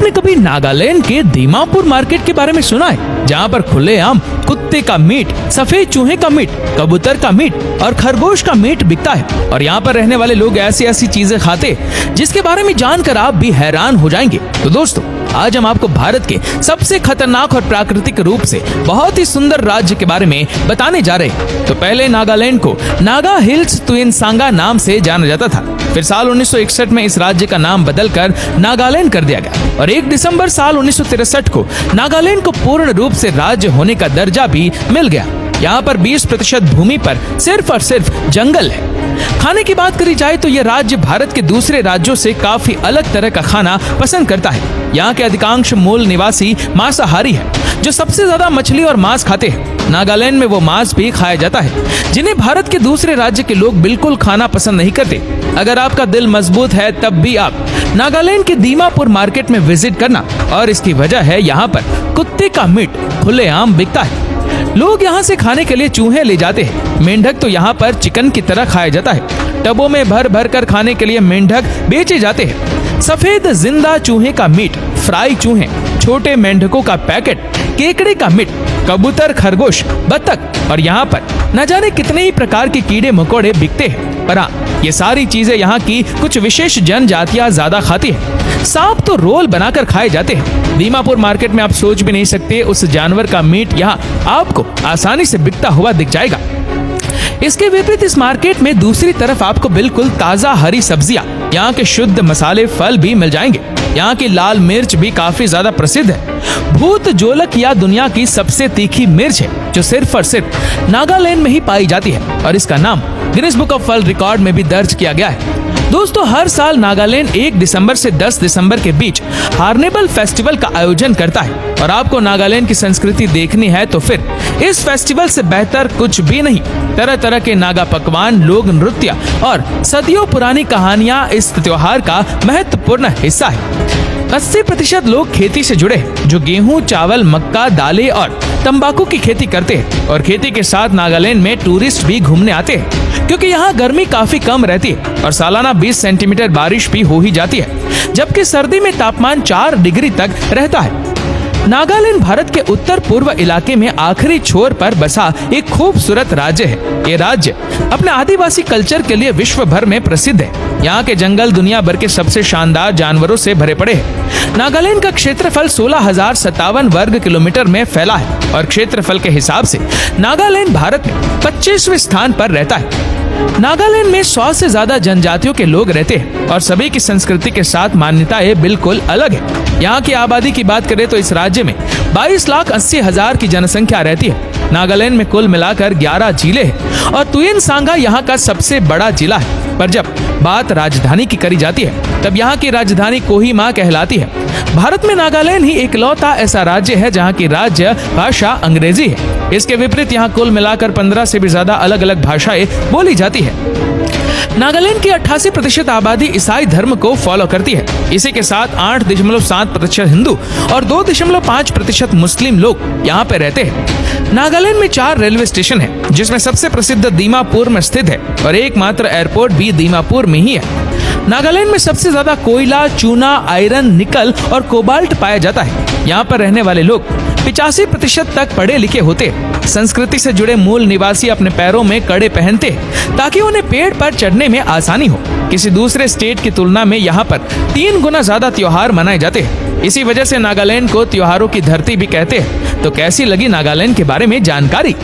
आपने कभी नागालैंड के दीमापुर मार्केट के बारे में सुना है, जहाँ पर खुलेआम कुत्ते का मीट, सफेद चूहे का मीट, कबूतर का मीट और खरगोश का मीट बिकता है। और यहाँ पर रहने वाले लोग ऐसी ऐसी चीजें खाते जिसके बारे में जानकर आप भी हैरान हो जाएंगे। तो दोस्तों, आज हम आपको भारत के सबसे खतरनाक और प्राकृतिक रूप से बहुत ही सुंदर राज्य के बारे में बताने जा रहे हैं। तो पहले नागालैंड को नागा हिल्स तुएनसांगा नाम से जाना जाता था। फिर साल 1961 में इस राज्य का नाम बदलकर नागालैंड कर दिया गया और 1 दिसंबर साल 1963 को नागालैंड को पूर्ण रूप से राज्य होने का दर्जा भी मिल गया। यहाँ पर 20% भूमि पर सिर्फ और सिर्फ जंगल है। खाने की बात करी जाए तो यह राज्य भारत के दूसरे राज्यों से काफी अलग तरह का खाना पसंद करता है। यहाँ के अधिकांश मूल निवासी मांसाहारी है, जो सबसे ज्यादा मछली और मांस खाते हैं। नागालैंड में वो मांस भी खाया जाता है जिन्हें भारत के दूसरे राज्य के लोग बिल्कुल खाना पसंद नहीं करते। अगर आपका दिल मजबूत है तब भी आप नागालैंड के दीमापुर मार्केट में विजिट करना, और इसकी वजह है यहाँ पर कुत्ते का मीट खुलेआम बिकता है। लोग यहाँ से खाने के लिए चूहे ले जाते हैं। मेंढक तो यहाँ पर चिकन की तरह खाया जाता है। टबों में भर भर कर खाने के लिए मेंढक बेचे जाते हैं। सफेद जिंदा चूहे का मीट, फ्राई चूहे, छोटे मेंढकों का पैकेट, केकड़े का मीट, कबूतर, खरगोश, बतख और यहाँ पर न जाने कितने ही प्रकार के कीड़े मकोड़े बिकते हैं। पर हाँ, ये सारी चीजें यहाँ की कुछ विशेष जनजातियां ज्यादा खाती है। सांप तो रोल बनाकर खाए जाते हैं। दीमापुर मार्केट में आप सोच भी नहीं सकते उस जानवर का मीट यहाँ आपको आसानी से बिकता हुआ दिख जाएगा। इसके विपरीत इस मार्केट में दूसरी तरफ आपको बिल्कुल ताजा हरी सब्जियां, यहाँ के शुद्ध मसाले, फल भी मिल जाएंगे। यहाँ की लाल मिर्च भी काफी ज्यादा प्रसिद्ध है। भूत जोलक या दुनिया की सबसे तीखी मिर्च है, जो सिर्फ और सिर्फ नागालैंड में ही पाई जाती है और इसका नाम Guinness book of world record में भी दर्ज किया गया है। दोस्तों, हर साल नागालैंड 1 दिसंबर से 10 दिसंबर के बीच हार्नेबल फेस्टिवल का आयोजन करता है। और आपको नागालैंड की संस्कृति देखनी है तो फिर इस फेस्टिवल से बेहतर कुछ भी नहीं। तरह तरह के नागा पकवान, लोक नृत्य और सदियों पुरानी कहानियां इस त्योहार का महत्वपूर्ण हिस्सा है। 80% लोग खेती से जुड़े हैं, जो गेहूं, चावल, मक्का, दालें और तंबाकू की खेती करते हैं। और खेती के साथ नागालैंड में टूरिस्ट भी घूमने आते हैं, क्योंकि यहाँ गर्मी काफी कम रहती है और सालाना 20 सेंटीमीटर बारिश भी हो ही जाती है, जबकि सर्दी में तापमान 4 डिग्री तक रहता है। नागालैंड भारत के उत्तर पूर्व इलाके में आखिरी छोर पर बसा एक खूबसूरत राज्य है। ये राज्य अपने आदिवासी कल्चर के लिए विश्व भर में प्रसिद्ध है। यहाँ के जंगल दुनिया भर के सबसे शानदार जानवरों से भरे पड़े हैं। नागालैंड का क्षेत्रफल 16,057 वर्ग किलोमीटर में फैला है और क्षेत्रफल के हिसाब से नागालैंड भारत में 25वें स्थान पर रहता है। नागालैंड में 100 से ज्यादा जनजातियों के लोग रहते हैं और सभी की संस्कृति के साथ मान्यताएं बिल्कुल अलग है। यहाँ की आबादी की बात करें तो इस राज्य में 22,80,000 की जनसंख्या रहती है। नागालैंड में कुल मिलाकर 11 जिले हैं और तुएनसांगा यहाँ का सबसे बड़ा जिला है। पर जब बात राजधानी की करी जाती है तब यहाँ की राजधानी कोहिमा कहलाती है। भारत में नागालैंड ही इकलौता ऐसा राज्य है जहाँ की राज्य भाषा अंग्रेजी है। इसके विपरीत यहाँ कुल मिलाकर 15 से भी ज्यादा अलग अलग भाषाएं बोली जाती है। नागालैंड की 88% आबादी ईसाई धर्म को फॉलो करती है। इसी के साथ 8.7% हिंदू और 2.5% मुस्लिम लोग यहाँ पे रहते हैं। नागालैंड में 4 रेलवे स्टेशन है, जिसमें सबसे प्रसिद्ध दीमापुर में स्थित है और एकमात्र एयरपोर्ट भी दीमापुर में ही है। नागालैंड में सबसे ज्यादा कोयला, चूना, आयरन, निकल और कोबाल्ट पाया जाता है। यहाँ पर रहने वाले लोग 85% तक पढ़े लिखे होते। संस्कृति से जुड़े मूल निवासी अपने पैरों में कड़े पहनते हैं ताकि उन्हें पेड़ पर चढ़ने में आसानी हो। किसी दूसरे स्टेट की तुलना में यहाँ पर 3 गुना ज्यादा त्योहार मनाए जाते हैं। इसी वजह से नागालैंड को त्योहारों की धरती भी कहते हैं। तो कैसी लगी नागालैंड के बारे में जानकारी?